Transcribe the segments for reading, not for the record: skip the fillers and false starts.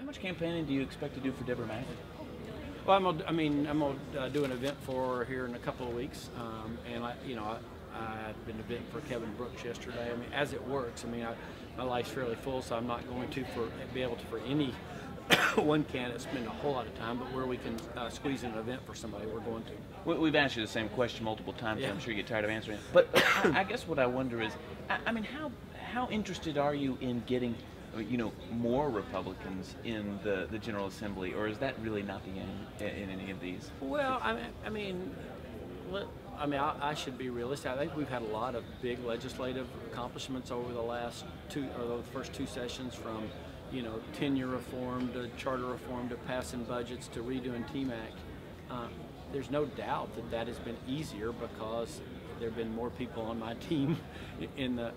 much campaigning do you expect to do for Deborah Maggard? Well, I'm gonna do an event for her here in a couple of weeks, and I did an event for Kevin Brooks yesterday. I mean, as it works, I mean, my life's fairly full, so I'm not going to be able to for any one candidate spend a whole lot of time, but where we can squeeze in an event for somebody, we're going to. We've asked you the same question multiple times, yeah. So I'm sure you get tired of answering it. But I guess what I wonder is, I mean, how interested are you in getting, more Republicans in the General Assembly, or is that really not the end in any of these? Well, I mean, I should be realistic. I think we've had a lot of big legislative accomplishments over the first two sessions, from tenure reform to charter reform to passing budgets to redoing TMAC. There's no doubt that has been easier because there have been more people on my team in the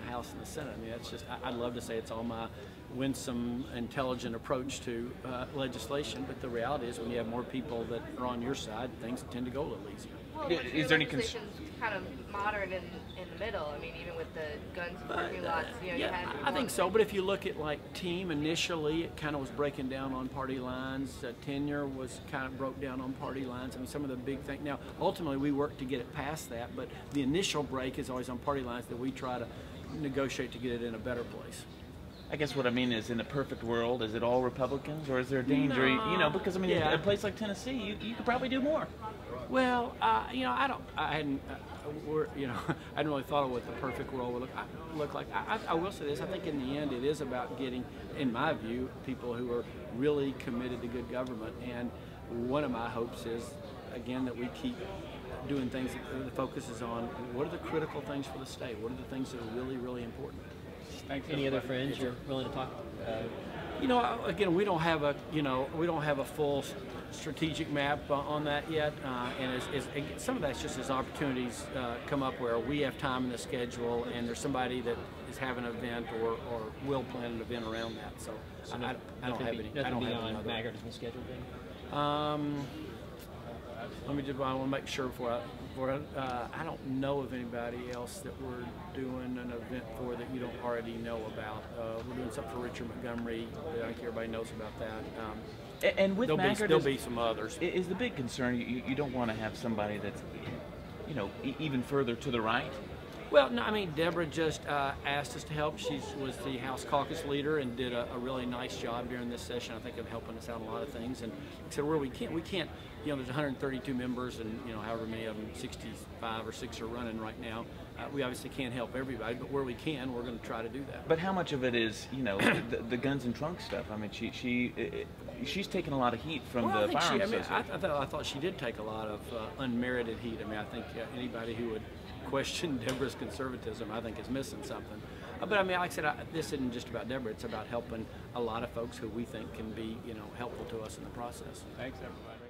House and the Senate. I mean, that's just, I'd love to say it's all my winsome, intelligent approach to legislation, but the reality is when you have more people that are on your side, things tend to go a little easier. Well, is there any kind of modern in the middle? I mean, even with the guns and parking lots, yeah, I think so. But if you look at like team, initially it kind of was breaking down on party lines. Tenure was kind of broke down on party lines. I mean, some of the big things. Now, ultimately, we work to get it past that, but the initial break is always on party lines that we try to negotiate to get it in a better place. I guess what I mean is, in a perfect world, is it all Republicans, or is there a danger? No, because I mean, yeah. a place like Tennessee, you could probably do more. Well, I hadn't really thought of what the perfect world would look like. I will say this: I think in the end, it is about getting, in my view, people who are really committed to good government. And one of my hopes is, again, that we keep doing things that the focus is on what are the critical things for the state. What are the things that are really, really important. Thanks. Any other friends you're willing to talk? Again, we don't have a full strategic map on that yet, and some of that's just as opportunities come up where we have time in the schedule, and there's somebody that is having an event or will plan an event around that. So I don't have any. Nothing beyond Maggard has been scheduled then? Let me just. I want to make sure before I don't know of anybody else that we're doing an event for that you don't already know about. We're doing something for Richard Montgomery. I think everybody knows about that. And with Maggard, there'll be some others. Is the big concern you don't want to have somebody that's, even further to the right? Well, no, I mean, Deborah just asked us to help. She was the House caucus leader and did a really nice job during this session, I think, of helping us out on a lot of things. And so where we can't, there's 132 members, and however many of them, 65 or 6 are running right now. We obviously can't help everybody, but where we can, we're going to try to do that. But how much of it is, the guns and trunk stuff? I mean, she's taken a lot of heat from the firearms association. I thought she did take a lot of unmerited heat. I mean, I think anybody who would question Deborah's conservatism, I think, is missing something. But I mean, like I said, this isn't just about Deborah. It's about helping a lot of folks who we think can be, helpful to us in the process. Thanks, everybody.